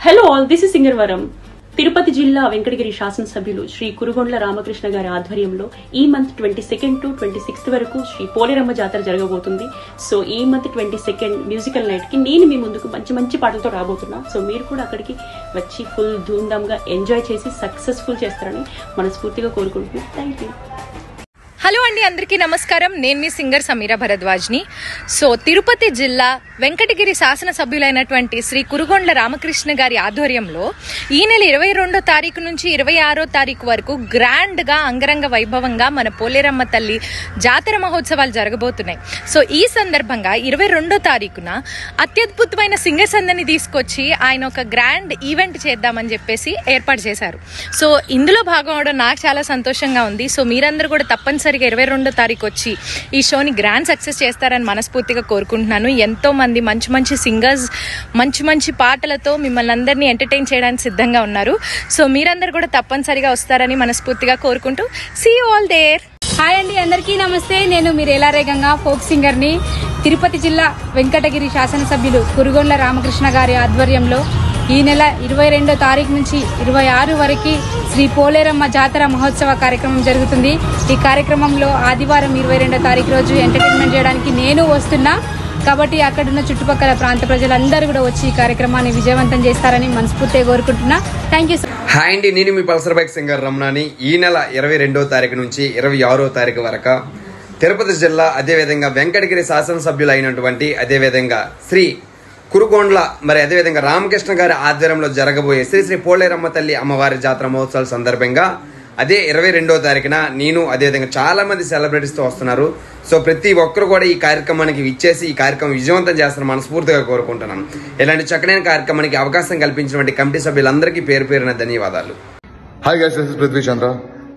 Hello all, this is singer వరం. తిరుపతి జిల్లా వెంకటగిరి శాసనసభ్యులు శ్రీ కురుగొండ్ల రామకృష్ణ గారి ఆధ్వర్యంలో ఈ మంత్ 22 to 26 వరకు శ్రీ పోలేరమ్మ జాతర జరగబోతుంది. సో ఈ మంత్ 22 మ్యూజికల్ నైట్ కి నేను మీ ముందుకు మంచి మంచి పాటలతో రాబోతున్నా. సో మీరు కూడా అక్కడికి వచ్చి ఫుల్ ధూమ్ధామ్ గా ఎంజాయ్ చేసి సక్సెస్ఫుల్ చేస్తారని మనస్ఫూర్తిగా కోరుకుంటున్నాను. Thank you. హలో అండి, అందరికీ నమస్కారం. నేను మీ సింగర్ సమీరా భరద్వాజ్ని. సో తిరుపతి జిల్లా వెంకటగిరి శాసనసభ్యులైనటువంటి శ్రీ కురుగొండ్ల రామకృష్ణ గారి ఆధ్వర్యంలో ఈ నెల 22వ తారీఖు నుంచి 26వ తారీఖు వరకు గ్రాండ్గా అంగరంగ వైభవంగా మన పోలేరమ్మ తల్లి జాతర మహోత్సవాలు జరగబోతున్నాయి. సో ఈ సందర్భంగా 22వ తారీఖున అత్యద్భుతమైన సింగర్స్ అందరినీ తీసుకొచ్చి ఆయన ఒక గ్రాండ్ ఈవెంట్ చేద్దామని చెప్పేసి ఏర్పాటు చేశారు. సో ఇందులో భాగం అవడం నాకు చాలా సంతోషంగా ఉంది. సో మీరందరూ కూడా తప్పనిసరిగా 22వ తారీఖు వచ్చి ఈ షోని గ్రాండ్ సక్సెస్ చేస్తారని మనస్ఫూర్తిగా కోరుకుంటున్నాను. ఎంతో మంది మంచి మంచి సింగర్స్ మంచి మంచి పాటలతో మిమ్మల్ని అందరినీ ఎంటర్టైన్ చేయడానికి సిద్ధంగా ఉన్నారు. సో మీరందరూ కూడా తప్పనిసరిగా వస్తారని మనస్ఫూర్తిగా కోరుకుంటూ see you all there. Hi అండి, అందరికీ నమస్తే. నేను మీరేలారేగంగా ఫోక్ సింగర్ని. తిరుపతి జిల్లా వెంకటగిరి శాసనసభ్యులు కురుగొండ్ల రామకృష్ణ గారి ఆధ్వర్యంలో ఈ నెల 22వ తారీఖు నుంచి 26 వరకు శ్రీ పోలేరమ్మ జాతర మహోత్సవ కార్యక్రమం జరుగుతుంది. ఈ కార్యక్రమంలో ఆదివారం 22వ తారీఖు రోజు ఎంటర్టైన్మెంట్ చేయడానికి నేను వస్తున్నా. కాబట్టి అక్కడున్న చుట్టుపక్కల ప్రాంత ప్రజలందరూ కూడా వచ్చి ఈ కార్యక్రమాన్ని విజయవంతం చేస్తారని మనస్ఫూర్తిగా కోరుకుంటున్నా. Thank you. హాయ్ అండి, నేను మీ పల్సర్ బైక్ సింగర్ రమణాని. ఈ నెల 22వ తారీఖు నుంచి 26వ తారీఖు వరకు తిరుపతి జిల్లా అదేవిధంగా వెంకటగిరి శాసనసభ్యులు అయినటువంటి అదేవిధంగా శ్రీ కురుగొండ్ల అదేవిధంగా రామకృష్ణ గారి ఆధ్వర్యంలో జరగబోయే శ్రీ శ్రీ పోలేరమ్మ తల్లి అమ్మవారి జాతర మహోత్సవాల సందర్భంగా అదే 22వ తారీఖున నేను అదేవిధంగా చాలా మంది సెలబ్రిటీస్తో వస్తున్నారు. సో ప్రతి ఒక్కరు కూడా ఈ కార్యక్రమానికి ఇచ్చేసి ఈ కార్యక్రమం విజయవంతం చేస్తారని మనస్ఫూర్తిగా కోరుకుంటున్నాను. ఇలాంటి చక్కనైన కార్యక్రమానికి అవకాశం కల్పించినటువంటి కమిటీ సభ్యులందరికీ పేరు పేరున ధన్యవాదాలు. Hi guys, this is Prithvi Chandra.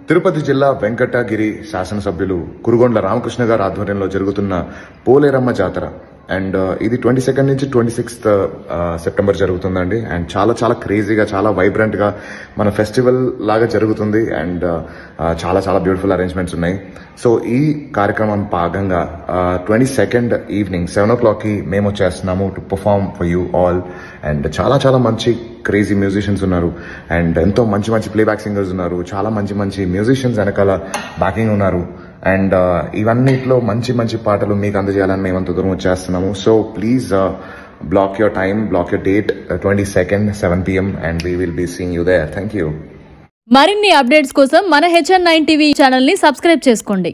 Tirupati జిల్లా వెంకటగిరి శాసనసభ్యులు కురుగొండ్ల రామకృష్ణ గారి ఆధ్వర్యంలో జరుగుతున్న పోలేరమ్మ జాతర అండ్ ఇది 22 నుంచి 26 సెప్టెంబర్ జరుగుతుందండి. అండ్ చాలా చాలా క్రేజీగా చాలా వైబ్రెంట్ గా మన ఫెస్టివల్ లాగా జరుగుతుంది. అండ్ చాలా చాలా బ్యూటిఫుల్ అరేంజ్మెంట్స్ ఉన్నాయి. సో ఈ కార్యక్రమం భాగంగా 22nd ఈవినింగ్ 7 o'clock మేము వచ్చేస్తున్నాము to perform for you all. And చాలా చాలా మంచి క్రేజీ మ్యూజిషియన్స్ ఉన్నారు. అండ్ ఎంతో మంచి మంచి ప్లేబ్యాక్ సింగర్స్ ఉన్నారు. చాలా మంచి మంచి మ్యూజిషియన్స్ వెనకాల బ్యాకింగ్ ఉన్నారు. అండ్ ఇవన్నిట్లో మంచి మంచి పాటలు మీకు అందజేయాలని మేమంత దూరం వచ్చేస్తున్నాము. So please block your time, block your date 22nd 7 PM and we will be seeing you there. Thank you. మరిన్ని అప్డేట్స్ కోసం మన HN9 TV ఛానల్ ని సబ్స్క్రైబ్ చేసుకోండి.